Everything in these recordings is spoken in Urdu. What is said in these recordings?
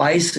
22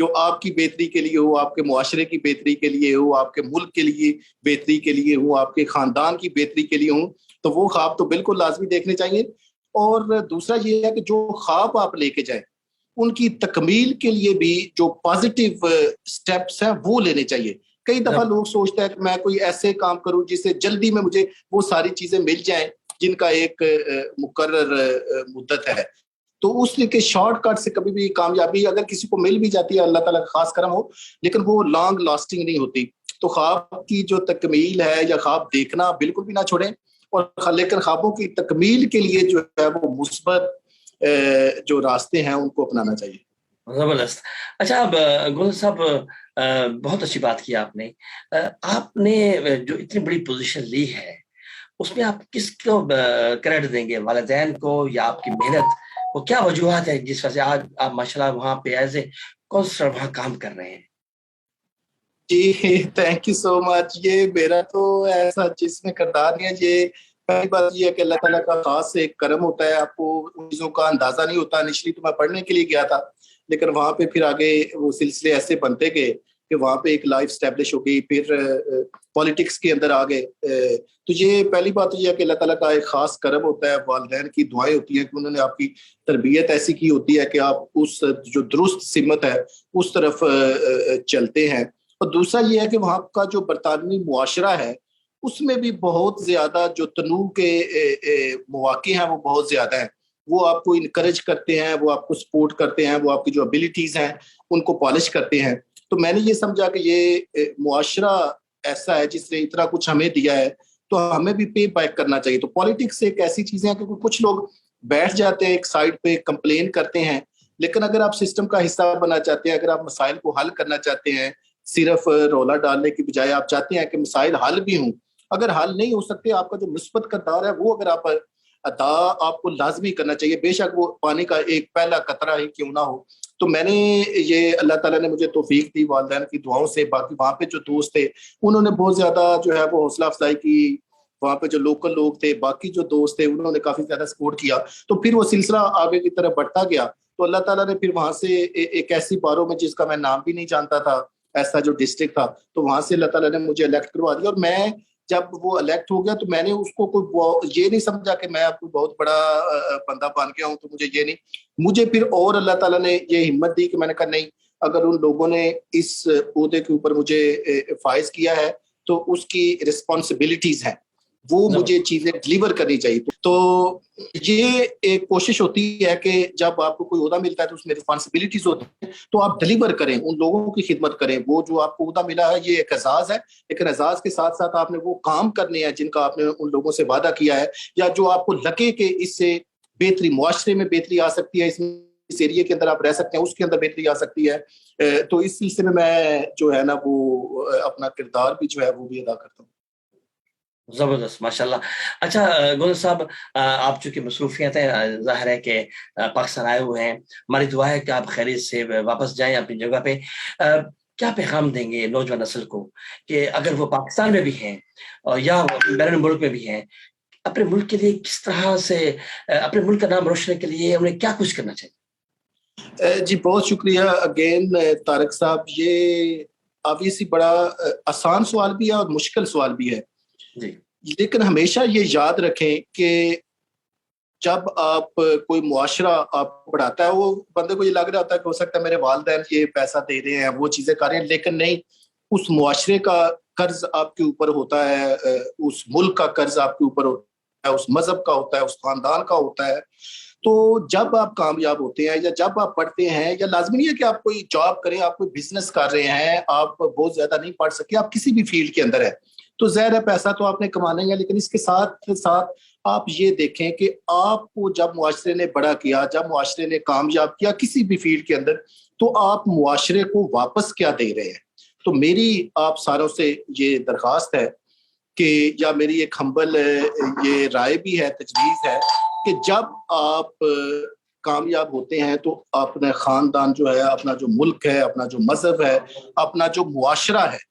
جو آپ کی بہتری کے لیے ہو, آپ کے معاشرے کی بہتری کے لیے ہو, آپ کے ملک کے لیے بہتری کے لیے ہو, آپ کے خاندان کی بہتری کے لیے ہوں, تو وہ خواب تو بالکل لازمی دیکھنے چاہیے. اور دوسرا یہ ہے کہ جو خواب آپ لے کے جائیں ان کی تکمیل کے لیے بھی جو پازیٹیو سٹیپس ہیں وہ لینے چاہیے. کئی دفعہ لوگ سوچتے ہیں کہ میں کوئی ایسے کام کروں جس سے جلدی میں مجھے وہ ساری چیزیں مل جائیں جن کا ایک مقرر مدت ہے. تو اس لیے کہ شارٹ کٹ سے کبھی بھی کامیابی اگر کسی کو مل بھی جاتی ہے, اللہ تعالیٰ کا خاص کرم ہو, لیکن وہ لانگ لاسٹنگ نہیں ہوتی. تو خواب کی جو تکمیل ہے یا خواب دیکھنا بالکل بھی نہ چھوڑیں, اور لیکن خوابوں کی تکمیل کے لیے جو ہے وہ مثبت جو راستے ہیں ان کو اپنانا چاہیے. زبردست. اچھا اب گل صاحب, بہت اچھی بات کی آپ نے. آپ نے جو اتنی بڑی پوزیشن لی ہے اس میں آپ کس کو کریڈٹ دیں گے, والدین کو یا آپ کی محنت؟ وہ کیا وجوہات ہے جس وجہ سے آج آپ ماشاءاللہ وہاں پہ ایز اے کونسلر وہاں کام کر رہے ہیں؟ جی تھینک یو سو مچ. یہ میرا تو ایسا جس میں کردار نہیں ہے. یہ پہلی بات یہ ہے کہ اللہ تعالیٰ کا خاص ایک کرم ہوتا ہے, آپ کو ان چیزوں کا اندازہ نہیں ہوتا. انیشلی تو میں پڑھنے کے لیے گیا تھا, لیکن وہاں پہ پھر آگے وہ سلسلے ایسے بنتے گئے کہ وہاں پہ ایک لائف اسٹیبلش ہو گئی, پھر پالیٹکس کے اندر آ گئے. تو یہ پہلی بات یہ ہے کہ اللہ تعالیٰ کا ایک خاص کرم ہوتا ہے, والدین کی دعائیں ہوتی ہیں کہ انہوں نے آپ کی تربیت ایسی کی ہوتی ہے کہ آپ اس جو درست سمت ہے اس طرف چلتے ہیں. اور دوسرا یہ ہے کہ وہاں کا جو برطانوی معاشرہ ہے اس میں بھی بہت زیادہ جو تنوع کے مواقع ہیں وہ بہت زیادہ ہیں. وہ آپ کو انکریج کرتے ہیں, وہ آپ کو سپورٹ کرتے ہیں, وہ آپ کی جو ابیلٹیز ہیں ان کو پالش کرتے ہیں. تو میں نے یہ سمجھا کہ یہ معاشرہ ایسا ہے جس نے اتنا کچھ ہمیں دیا ہے تو ہمیں بھی پے بیک کرنا چاہیے. تو پالیٹکس ایک ایسی چیزیں ہیں کہ کچھ لوگ بیٹھ جاتے ہیں ایک سائڈ پہ, کمپلین کرتے ہیں, لیکن اگر آپ سسٹم کا حصہ بننا چاہتے ہیں, اگر آپ مسائل کو حل کرنا چاہتے ہیں, صرف رولا ڈالنے کی بجائے آپ چاہتے ہیں کہ مسائل حل بھی ہوں, اگر حل نہیں ہو سکتے آپ کا جو مثبت کردار ہے وہ اگر ادا آپ کو لازمی کرنا چاہیے, بے شک وہ پانی کا ایک پہلا قطرہ ہی کیوں نہ ہو. تو میں نے یہ اللہ تعالیٰ نے مجھے توفیق دی والدین کی دعاؤں سے. باقی وہاں پہ جو دوست تھے انہوں نے بہت زیادہ جو ہے وہ حوصلہ افزائی کی. وہاں پہ جو لوکل لوگ تھے, باقی جو دوست تھے, انہوں نے کافی زیادہ سپورٹ کیا. تو پھر وہ سلسلہ آگے کی طرف بڑھتا گیا. تو اللہ تعالیٰ نے پھر وہاں سے ایک ایسی باروں میں جس کا میں نام بھی نہیں جانتا تھا, ایسا جو ڈسٹرکٹ تھا, تو وہاں سے اللہ تعالیٰ نے مجھے الیکٹ کروا دیا. اور میں جب وہ الیکٹ ہو گیا تو میں نے اس کو کوئی یہ نہیں سمجھا کہ میں اب کوئی بہت بڑا بندہ بن گیا ہوں, تو مجھے یہ نہیں, مجھے پھر اور اللہ تعالیٰ نے یہ ہمت دی کہ میں نے کہا نہیں, اگر ان لوگوں نے اس عہدے کے اوپر مجھے فائز کیا ہے تو اس کی رسپانسبلٹیز ہیں, وہ مجھے چیزیں ڈلیور کرنی چاہیے. تو یہ ایک کوشش ہوتی ہے کہ جب آپ کو کوئی عہدہ ملتا ہے تو اس میں رسپانسبلٹیز ہوتی ہیں, تو آپ ڈلیور کریں, ان لوگوں کی خدمت کریں. وہ جو آپ کو عہدہ ملا ہے یہ ایک اعزاز ہے, لیکن اعزاز کے ساتھ ساتھ آپ نے وہ کام کرنے ہیں جن کا آپ نے ان لوگوں سے وعدہ کیا ہے, یا جو آپ کو لگے کہ اس سے بہتری, معاشرے میں بہتری آ سکتی ہے, اس ایریے کے اندر آپ رہ سکتے ہیں اس کے اندر بہتری آ سکتی ہے. تو اس سلسلے میں جو ہے نا وہ اپنا کردار بھی جو ہے وہ بھی ادا کرتا ہوں. زبردست, ماشاءاللہ. اچھا گل صاحب, آپ چونکہ مصروفیت ہیں, ظاہر ہے کہ پاکستان آئے ہوئے ہیں, ہماری دعا ہے کہ آپ خیریت سے واپس جائیں اپنی جگہ پہ. کیا پیغام دیں گے نوجوان نسل کو کہ اگر وہ پاکستان میں بھی ہیں یا بیرون ملک میں بھی ہیں, اپنے ملک کے لیے کس طرح سے اپنے ملک کا نام روشن کے لیے انہیں کیا کچھ کرنا چاہیے؟ جی بہت شکریہ اگین طارق صاحب. یہ آبویسلی بڑا آسان سوال بھی ہے اور مشکل سوال بھی ہے جی, لیکن ہمیشہ یہ یاد رکھیں کہ جب آپ کوئی معاشرہ آپ پڑھاتا ہے, وہ بندے کو یہ لگ رہا ہوتا ہے کہ ہو سکتا ہے میرے والدین یہ پیسہ دے رہے ہیں, وہ چیزیں کر رہے ہیں, لیکن نہیں, اس معاشرے کا قرض آپ کے اوپر ہوتا ہے, اس ملک کا قرض آپ کے اوپر ہوتا ہے, اس مذہب کا ہوتا ہے, اس خاندان کا ہوتا ہے. تو جب آپ کامیاب ہوتے ہیں یا جب آپ پڑھتے ہیں, یا لازمی نہیں ہے کہ آپ کوئی جاب کریں, آپ کوئی بزنس کر رہے ہیں, آپ بہت زیادہ نہیں پڑھ سکے, آپ کسی بھی فیلڈ کے اندر ہیں, تو ظاہر ہے پیسہ تو آپ نے کمانا ہی ہے, لیکن اس کے ساتھ ساتھ آپ یہ دیکھیں کہ آپ کو جب معاشرے نے بڑا کیا, جب معاشرے نے کامیاب کیا کسی بھی فیلڈ کے اندر, تو آپ معاشرے کو واپس کیا دے رہے ہیں. تو میری آپ ساروں سے یہ درخواست ہے کہ, یا میری ایک ہمبل یہ رائے بھی ہے, تجویز ہے, کہ جب آپ کامیاب ہوتے ہیں تو اپنا خاندان جو ہے, اپنا جو ملک ہے, اپنا جو مذہب ہے, اپنا جو معاشرہ ہے,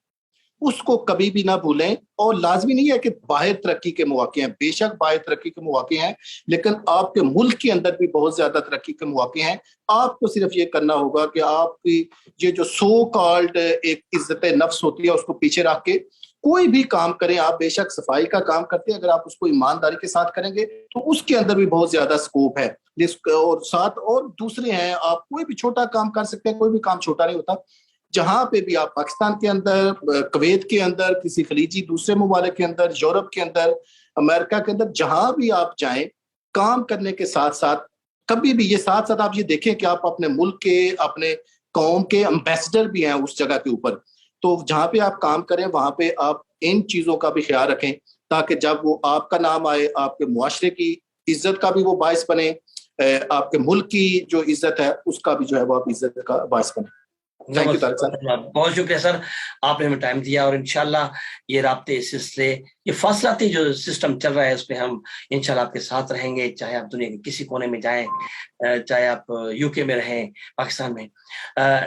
اس کو کبھی بھی نہ بھولیں. اور لازمی نہیں ہے کہ باہر ترقی کے مواقع ہیں، بے شک باہر ترقی کے مواقع ہیں، لیکن آپ کے ملک کے اندر بھی بہت زیادہ ترقی کے مواقع ہیں. آپ کو صرف یہ کرنا ہوگا کہ آپ کی یہ جو سو کالڈ ایک عزت نفس ہوتی ہے اس کو پیچھے رکھ کے کوئی بھی کام کریں. آپ بے شک صفائی کا کام کرتے ہیں، اگر آپ اس کو ایمانداری کے ساتھ کریں گے تو اس کے اندر بھی بہت زیادہ سکوپ ہے. اور ساتھ اور دوسرے ہیں، آپ کوئی بھی چھوٹا کام کر سکتے ہیں، کوئی بھی کام چھوٹا نہیں ہوتا. جہاں پہ بھی آپ پاکستان کے اندر، کویت کے اندر، کسی خلیجی دوسرے ممالک کے اندر، یورپ کے اندر، امریکہ کے اندر، جہاں بھی آپ جائیں، کام کرنے کے ساتھ ساتھ کبھی بھی یہ ساتھ ساتھ آپ یہ دیکھیں کہ آپ اپنے ملک کے، اپنے قوم کے امبیسڈر بھی ہیں اس جگہ کے اوپر. تو جہاں پہ آپ کام کریں وہاں پہ آپ ان چیزوں کا بھی خیال رکھیں تاکہ جب وہ آپ کا نام آئے، آپ کے معاشرے کی عزت کا بھی وہ باعث بنے، آپ کے ملک کی جو عزت ہے اس کا بھی جو ہے وہ آپ عزت کا باعث بنے. تھینک یو طارق صاحب. بہت شکریہ سر، آپ نے ہمیں ٹائم دیا، اور انشاءاللہ یہ رابطے سلسلے، یہ فاصلاتی جو سسٹم چل رہا ہے اس میں ہم انشاءاللہ آپ کے ساتھ رہیں گے، چاہے آپ دنیا کے کسی کونے میں جائیں، چاہے آپ یو کے میں رہیں، پاکستان میں.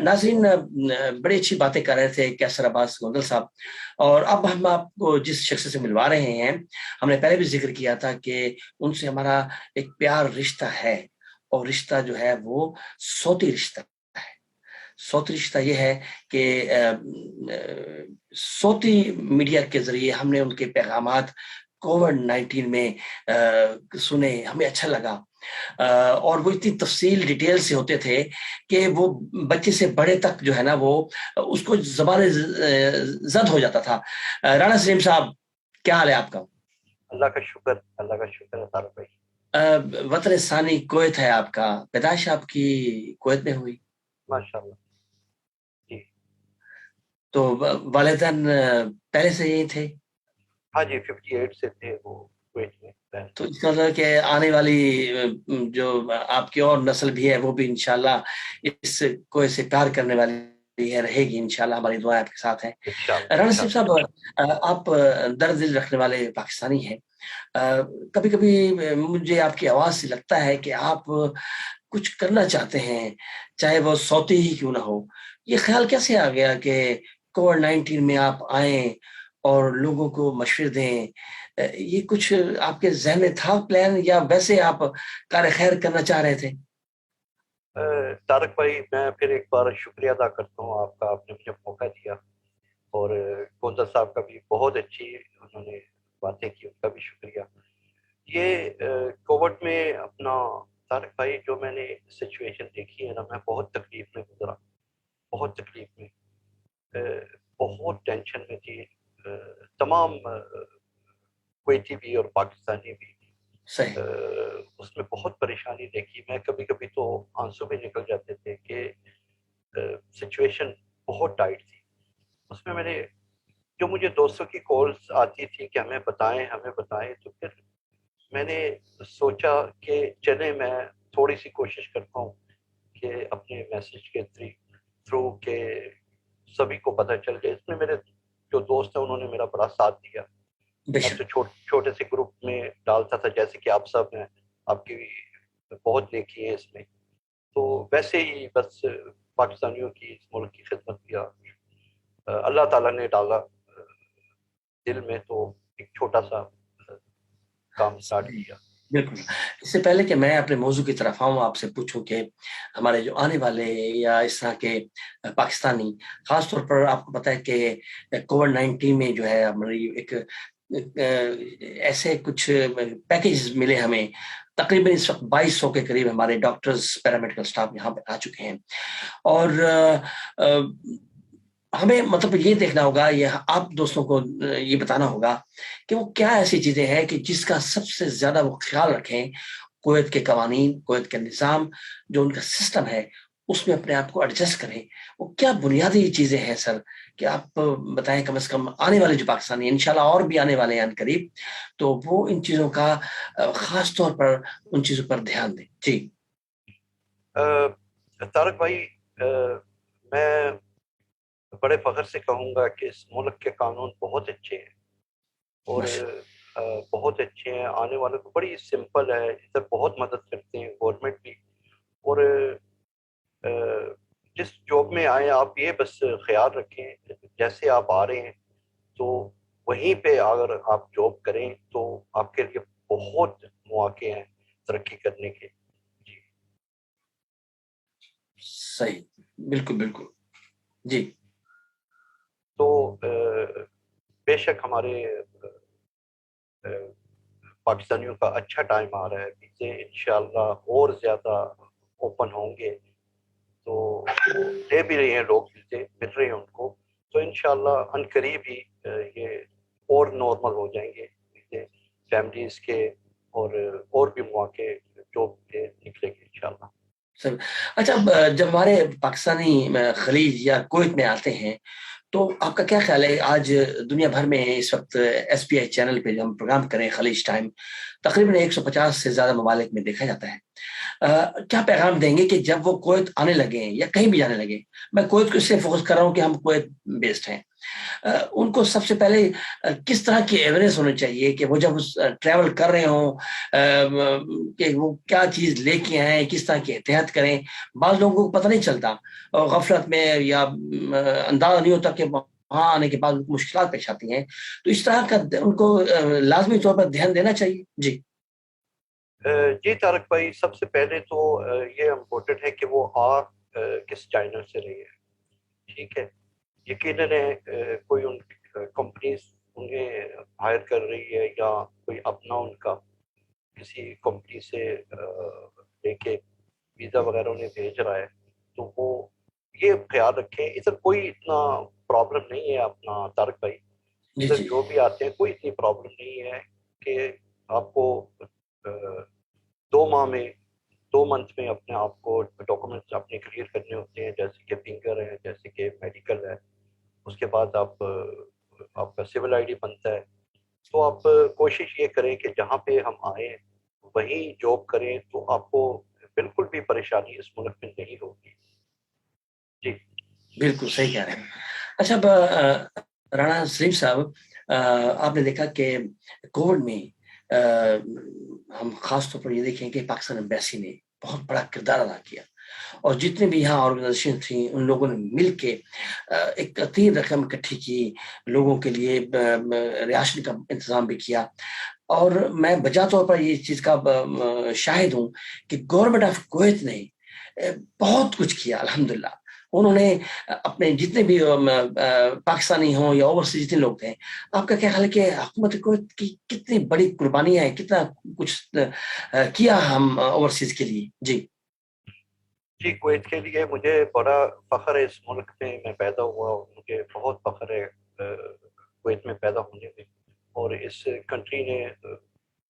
ناظرین، بڑی اچھی باتیں کر رہے تھے کیسر عباس گوندل صاحب، اور اب ہم آپ کو جس شخص سے ملوا رہے ہیں، ہم نے پہلے بھی ذکر کیا تھا کہ ان سے ہمارا ایک پیار رشتہ ہے، اور رشتہ جو ہے وہ صوتی رشتہ. صوتی رشتہ یہ ہے کہ صوتی میڈیا کے ذریعے ہم نے ان کے پیغامات کووڈ-19 میں سنے، ہمیں اچھا لگا، اور وہ اتنی تفصیل ڈیٹیل سے ہوتے تھے کہ وہ بچے سے بڑے تک جو ہے نا وہ اس کو زبان زد ہو جاتا تھا. رانا سلیم صاحب، کیا حال ہے آپ کا؟ اللہ کا شکر، اللہ کا شکر ہے طارق بھائی. وطن ثانی کویت ہے آپ کا، پیدائش آپ کی کویت میں ہوئی؟ ماشاءاللہ جی. تو والدین پہلے سے یہی تھے؟ ہاں جی، 58 سے تھے وہ کویت میں. تو اس کا مطلب کہ آنے والی جو آپ کی اور نسل بھی ہے وہ بھی انشاءاللہ اس کو سے پیار کرنے والی ہے، رہے گی انشاءاللہ. ہماری دعائیں آپ کے ساتھ ہیں. رانا صاحب صاحب، آپ درد دل رکھنے والے پاکستانی ہیں. کبھی کبھی مجھے آپ کی آواز سے لگتا ہے کہ آپ کچھ کرنا چاہتے ہیں، چاہے وہ صوتی ہی کیوں نہ ہو. یہ خیال کیسے آ گیا کہ کووڈ-19 میں آپ آئیں اور لوگوں کو مشورے دیں؟ یہ کچھ آپ کے ذہن میں تھا پلان، یا ویسے آپ کار خیر کرنا چاہ رہے تھے؟ طارق بھائی، میں پھر ایک بار شکریہ ادا کرتا ہوں آپ کا، آپ نے مجھے موقع دیا، اور گوندل صاحب کا بھی بہت اچھی انہوں نے باتیں کی، ان کا بھی شکریہ. یہ کووڈ میں اپنا طارق بھائی جو میں نے سچویشن دیکھی ہے نا، میں بہت تکلیف میں گزرا، بہت تکلیف میں، بہت ٹینشن میں تھی. تمام کویتی بھی اور پاکستانی بھی. صحیح. اس میں بہت پریشانی دیکھی میں، کبھی کبھی تو آنسو بھی نکل جاتے تھے کہ سچویشن بہت ٹائٹ تھی. اس میں نے جو مجھے دوستوں کی کالز آتی تھی کہ ہمیں بتائیں ہمیں بتائیں، تو پھر میں نے سوچا کہ چلے میں تھوڑی سی کوشش کرتا ہوں کہ اپنے میسج کے تھرو کہ سبھی کو پتہ چل جائے. اس میں میرے جو دوست ہیں انہوں نے میرا بڑا ساتھ دیا. میں تو چھوٹے سے گروپ میں ڈالتا تھا، جیسے کہ آپ سب ہیں، آپ کی بہت نیکی ہے اس میں. تو ویسے ہی بس پاکستانیوں کی، اس ملک کی خدمت کیا. اللہ تعالیٰ نے ڈالا دل میں، تو ایک چھوٹا سا کام سٹارٹ کیا. بالکل. اس سے پہلے کہ میں اپنے موضوع کی طرف آؤں، آپ سے پوچھوں کہ ہمارے جو آنے والے یا اس طرح کے پاکستانی، خاص طور پر آپ کو پتہ ہے کہ کووڈ-19 میں جو ہے ہماری ایک ایسے کچھ پیکیج ملے ہمیں. تقریباً اس وقت 2200 کے قریب ہمارے ڈاکٹرز، پیرامیڈیکل سٹاف یہاں پہ آ چکے ہیں، اور ہمیں مطلب یہ دیکھنا ہوگا، یہ آپ دوستوں کو یہ بتانا ہوگا کہ وہ کیا ایسی چیزیں ہیں کہ جس کا سب سے زیادہ وہ خیال رکھیں. کویت کے قوانین، کویت کے نظام، جو ان کا سسٹم ہے، اس میں اپنے آپ کو ایڈجسٹ کریں. وہ کیا بنیادی چیزیں ہیں سر کہ آپ بتائیں؟ کم از کم آنے والے جو پاکستانی انشاءاللہ اور بھی آنے والے ہیں قریب، تو وہ ان چیزوں کا خاص طور پر ان چیزوں پر دھیان دیں. جی طارق بھائی، میں بڑے فخر سے کہوں گا کہ اس ملک کے قانون بہت اچھے ہیں، اور بہت اچھے ہیں. آنے والوں کو بڑی سمپل ہے، اس سے بہت مدد کرتے ہیں گورنمنٹ بھی. اور جس جاب میں آئیں آپ یہ بس خیال رکھیں، جیسے آپ آ رہے ہیں وہیں پہ اگر آپ جاب کریں تو آپ کے لیے بہت مواقع ہیں ترقی کرنے کے. جی صحیح, بالکل بالکل. جی تو بے شک ہمارے پاکستانیوں کا اچھا ٹائم آ رہا ہے, ویزے انشاءاللہ اور زیادہ اوپن ہوں گے, تو لے بھی رہے ہیں لوگ, ویزے مل رہے ہیں ان کو, تو انشاءاللہ ان قریب ہی یہ اور نارمل ہو جائیں گے ویزے فیملیز کے, اور بھی مواقع جاب کے نکلیں گے انشاءاللہ. سر, اچھا جب ہمارے پاکستانی خلیج یا کویت میں آتے ہیں تو آپ کا کیا خیال ہے؟ آج دنیا بھر میں اس وقت ایس پی آئی چینل پہ جو ہم پروگرام کریں خلیج ٹائم, تقریباً 150 سے زیادہ ممالک میں دیکھا جاتا ہے. کیا پیغام دیں گے کہ جب وہ کویت آنے لگے یا کہیں بھی جانے لگے, میں کویت کو اس لیے فوکس کر رہا ہوں کہ ہم کویت بیسڈ ہیں, ان کو سب سے پہلے کس طرح کی اویئرنیس ہونی چاہیے کہ وہ جب ٹریول کر رہے ہوں کہ وہ کیا چیز لے کے آئیں, کس طرح کی احتیاط کریں؟ بعض لوگوں کو پتہ نہیں چلتا, غفلت میں یا اندازہ نہیں ہوتا کہ وہاں آنے کے بعد مشکلات پیش آتی ہیں, تو اس طرح کا ان کو لازمی طور پر دھیان دینا چاہیے. جی جی طارق بھائی, سب سے پہلے تو یہ امپورٹنٹ ہے کہ وہ کس چینل سے رہی ہے. ٹھیک ہے, یقیناً کوئی ان کمپنیز انہیں ہائر کر رہی ہے یا کوئی اپنا ان کا کسی کمپنی سے لے کے ویزا وغیرہ انہیں بھیج رہا ہے, تو وہ یہ خیال رکھیں ادھر کوئی اتنا پرابلم نہیں ہے اپنا طارق بھائی. جی ادھر جی جو بھی آتے ہیں کوئی اتنی پرابلم نہیں ہے کہ آپ کو 2 منتھ میں اپنے آپ کو ڈاکومنٹس اپنے کلیئر کرنے ہوتے ہیں, جیسے کہ فنگر ہے, جیسے کہ میڈیکل ہے. اس کے بعد آپ کا سول آئی ڈی بنتا ہے. تو آپ کوشش یہ کریں کہ جہاں پہ ہم آئیں وہیں جاب کریں, تو آپ کو بالکل بھی پریشانی اس ملک میں نہیں ہوگی. جی بالکل صحیح کہہ رہے ہیں. اچھا رانا سلیم صاحب, آپ نے دیکھا کہ کووڈ میں ہم خاص طور پر یہ دیکھیں کہ پاکستان ایمبیسی نے بہت بڑا کردار ادا کیا, اور جتنے بھی یہاں آرگنائزیشن تھیں ان لوگوں نے مل کے ایک عظیم رقم اکٹھی کی, لوگوں کے لیے رہائش کا انتظام بھی کیا. اور میں بجا طور پر یہ چیز کا شاہد ہوں کہ گورنمنٹ آف کویت نے بہت کچھ کیا الحمدللہ. انہوں نے اپنے جتنے بھی پاکستانی ہوں یا اوورسیز جتنے لوگ تھے, آپ کا کیا خیال ہے کہ حکومت کویت کی کتنی بڑی قربانیاں ہیں, کتنا کچھ کیا ہم اوورسیز کے لیے؟ جی جی کویت کے لیے مجھے بڑا فخر ہے, اس ملک میں پیدا ہوا, اور مجھے بہت فخر ہے کویت میں پیدا ہونے میں. اور اس کنٹری نے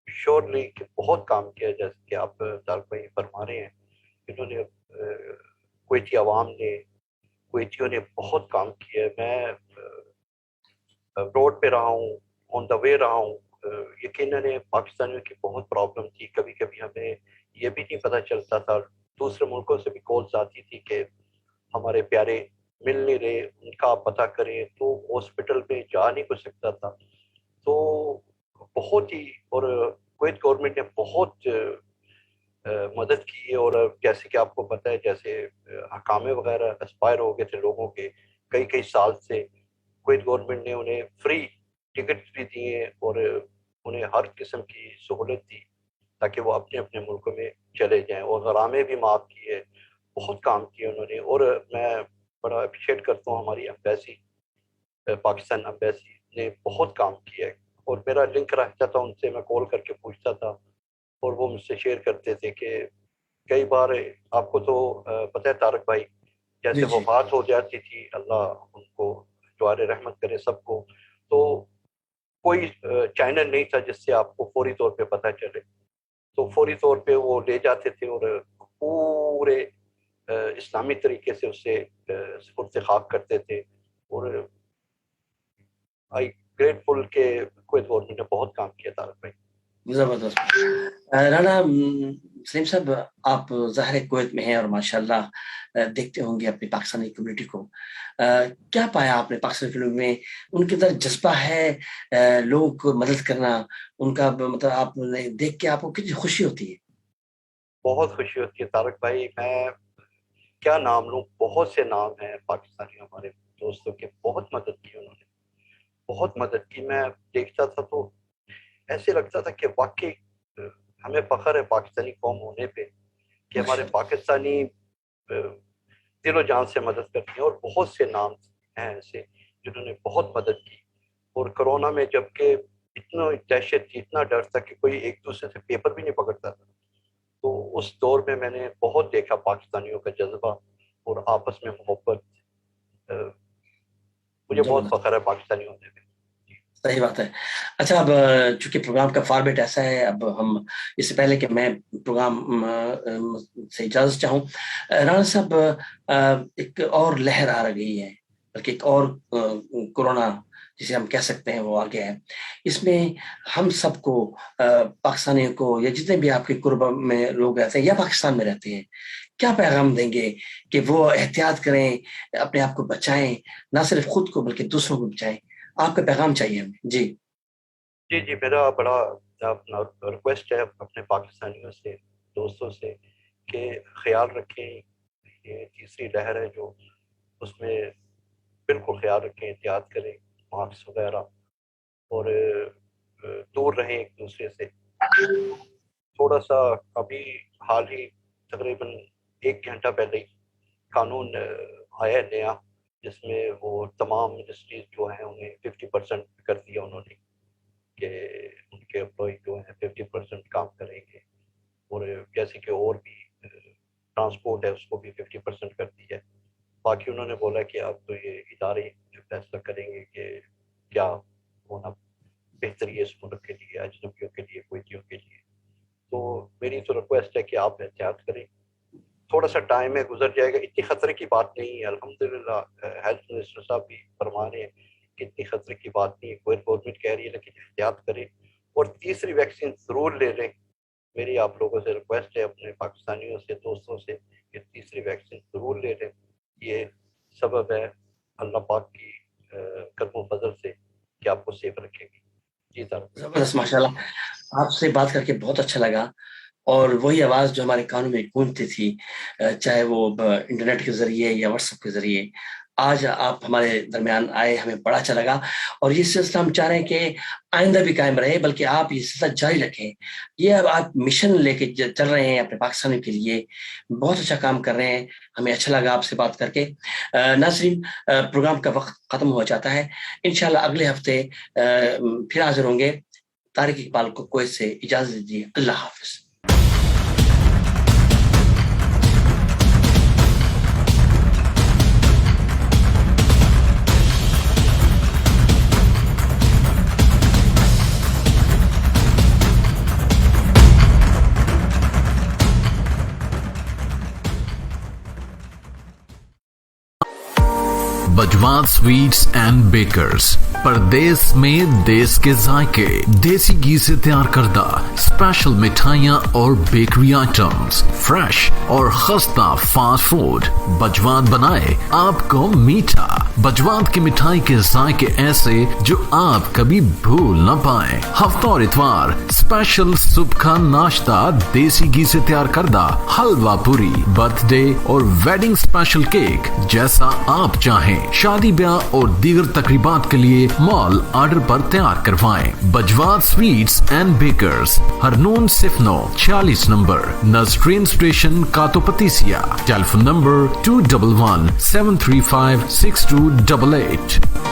شورلی بہت کام کیا, جیسے کہ آپ طارق بھائی فرما رہے ہیں. انہوں نے کویتی عوام نے, کویتیوں نے بہت کام کیا. میں روڈ پہ رہا ہوں, آن دا وے رہا ہوں. یقیناً پاکستانیوں کی بہت پرابلم تھی, کبھی کبھی ہمیں یہ بھی نہیں پتہ چلتا تھا, دوسرے ملکوں سے بھی کالز آتی تھی کہ ہمارے پیارے مل نہیں رہے, ان کا آپ پتہ کریں. تو ہاسپٹل میں جا نہیں کر سکتا تھا. تو بہت ہی, اور کویت گورنمنٹ نے بہت مدد کی. اور جیسے کہ آپ کو پتہ ہے, جیسے حکامے وغیرہ ایکسپائر ہو گئے تھے لوگوں کے کئی سال سے, کویت گورنمنٹ نے انہیں فری ٹکٹس بھی دیے اور انہیں ہر قسم کی سہولت دی تاکہ وہ اپنے اپنے ملکوں میں چلے جائیں, اور غرامے بھی معاف کیے. بہت کام کیے انہوں نے. اور میں بڑا اپریشیٹ کرتا ہوں ہماری ایمبیسی, پاکستان ایمبیسی نے بہت کام کیا ہے. اور میرا لنک رہتا تھا ان سے, میں کال کر کے پوچھتا تھا اور وہ مجھ سے شیئر کرتے تھے کہ کئی بار آپ کو تو پتہ ہے طارق بھائی, جی جیسے جی وفات ہو جاتی تھی, اللہ ان کو جوار رحمت کرے سب کو, تو کوئی چینل نہیں تھا جس سے آپ کو فوری طور پہ پتہ چلے. تو فوری طور پہ وہ لے جاتے تھے اور پورے اسلامی طریقے سے اسے سپرد خاک کرتے تھے. اور آئی گریٹفل کہ کویت گورنمنٹ نے بہت کام کیا طارق بھائی. زبردست. رانا سلیم صاحب, آپ ظاہر کویت میں ہیں اور ماشاءاللہ دیکھتے ہوں گے اپنی پاکستانی کمیونٹی کو, کیا پایا آپ نے پاکستانی کمیونٹی میں؟ ان کے اندر جذبہ ہے لوگوں کو مدد کرنا, ان کا مطلب آپ نے دیکھ کے آپ کو کتنی خوشی ہوتی ہے؟ بہت خوشی ہوتی ہے طارق بھائی, میں کیا نام لوں, بہت سے نام ہیں پاکستانی ہمارے دوستوں کے, بہت مدد کی انہوں نے, بہت مدد کی. میں دیکھتا تھا تو ایسے لگتا تھا کہ واقعی ہمیں فخر ہے پاکستانی قوم ہونے پہ کہ ہمارے پاکستانی دل و جان سے مدد کرتے ہیں. اور بہت سے نام ہیں ایسے جنہوں نے بہت مدد کی. اور کرونا میں جب کہ اتنا دہشت تھی, اتنا ڈر تھا کہ کوئی ایک دوسرے سے پیپر بھی نہیں پکڑتا تھا, تو اس دور میں میں نے بہت دیکھا پاکستانیوں کا جذبہ اور آپس میں محبت. مجھے بہت فخر ہے پاکستانی ہونے میں. صحیح بات ہے. اچھا, اب چونکہ پروگرام کا فارمیٹ ایسا ہے, اب ہم اس سے پہلے کہ میں پروگرام سے اجازت چاہوں, رانا صاحب ایک اور لہر آ گئی ہے, بلکہ ایک اور کورونا جسے ہم کہہ سکتے ہیں وہ آ گیا ہے. اس میں ہم سب کو, پاکستانیوں کو یا جتنے بھی آپ کے قربہ میں لوگ رہتے ہیں یا پاکستان میں رہتے ہیں, کیا پیغام دیں گے کہ وہ احتیاط کریں, اپنے آپ کو بچائیں, نہ صرف خود کو بلکہ دوسروں کو بچائیں؟ آپ کا پیغام چاہیے ہمیں. جی جی میرا بڑا اپنا ریکویسٹ ہے اپنے پاکستانیوں سے, دوستوں سے, کہ خیال رکھیں. یہ تیسری لہر ہے جو, اس میں بالکل خیال رکھیں, احتیاط کریں, ماسک وغیرہ, اور دور رہیں ایک دوسرے سے. تھوڑا سا ابھی حال ہی تقریباً 1 گھنٹہ پہلے ہی قانون آیا ہے نیا, جس میں وہ تمام انڈسٹریز جو ہیں انہیں 50% کر دیا انہوں نے, کہ ان کے امپلائی جو ہیں 50% کام کریں گے. اور جیسے کہ اور بھی ٹرانسپورٹ ہے اس کو بھی 50% کر دی ہے. باقی انہوں نے بولا کہ اب تو یہ ادارے جو فیصلہ کریں گے کہ کیا ہونا بہتری ہے اس ملک کے لیے, اجنبیوں کے لیے, کوئٹیوں کے لیے. تو میری تو ریکویسٹ ہے کہ آپ احتیاط کریں. تھوڑا سا ٹائم ہے, گزر جائے گا, اتنی خطرے کی بات نہیں ہے. الحمدللہ ہیلتھ منسٹر صاحب بھی فرما رہے ہیں کہ اتنی خطرے کی بات نہیں ہے, کوئی گورنمنٹ کہہ رہی ہے لیکن احتیاط کریں اور تیسری ویکسین ضرور لے لیں. میری آپ لوگوں سے ریکویسٹ ہے, اپنے پاکستانیوں سے, دوستوں سے, کہ تیسری ویکسین ضرور لے لیں. یہ سبب ہے اللہ پاک کی کرم و فضل سے کہ آپ کو سیف رکھے گی. جی زبردست, ماشاء اللہ. آپ سے بات کر کے بہت اچھا لگا, اور وہی آواز جو ہمارے کانوں میں گونجتی تھی, چاہے وہ انٹرنیٹ کے ذریعے یا واٹس ایپ کے ذریعے, آج آپ ہمارے درمیان آئے, ہمیں بڑا اچھا لگا. اور یہ سلسلہ ہم چاہ رہے ہیں کہ آئندہ بھی قائم رہے, بلکہ آپ یہ سلسلہ جاری رکھیں. یہ اب آپ مشن لے کے چل رہے ہیں اپنے پاکستانیوں کے لیے, بہت اچھا کام کر رہے ہیں. ہمیں اچھا لگا آپ سے بات کر کے. ناظرین, پروگرام کا وقت ختم ہو جاتا ہے. انشاءاللہ اگلے ہفتے پھر حاضر ہوں گے. طارق اقبال کو کویت سے اجازت دیجیے. اللہ حافظ. بجوان سویٹس اینڈ بیکرز, پردیس میں دیس کے ذائقے, دیسی گھی سے تیار کردہ اسپیشل مٹھائیاں اور بیکری آئٹمز, فریش اور خستہ فاسٹ فوڈ. بجوان بنائے آپ کو میٹھا. بجوان کی مٹھائی کے ذائقے ایسے جو آپ کبھی بھول نہ پائیں. ہفتہ اور اتوار اسپیشل صبح کا ناشتہ, دیسی گھی سے تیار کردہ حلوہ پوری, برتھ ڈے اور ویڈنگ اسپیشل کیک, جیسا آپ چاہیں. شادی بیاہ اور دیگر تقریبات کے لیے مال آرڈر پر تیار کروائیں. بجوان سویٹس اینڈ بیکرز, ہرنون صفر 46 نمبر, نز ٹرین اسٹیشن کاتوپتیسیا. Telephone number 2117356288.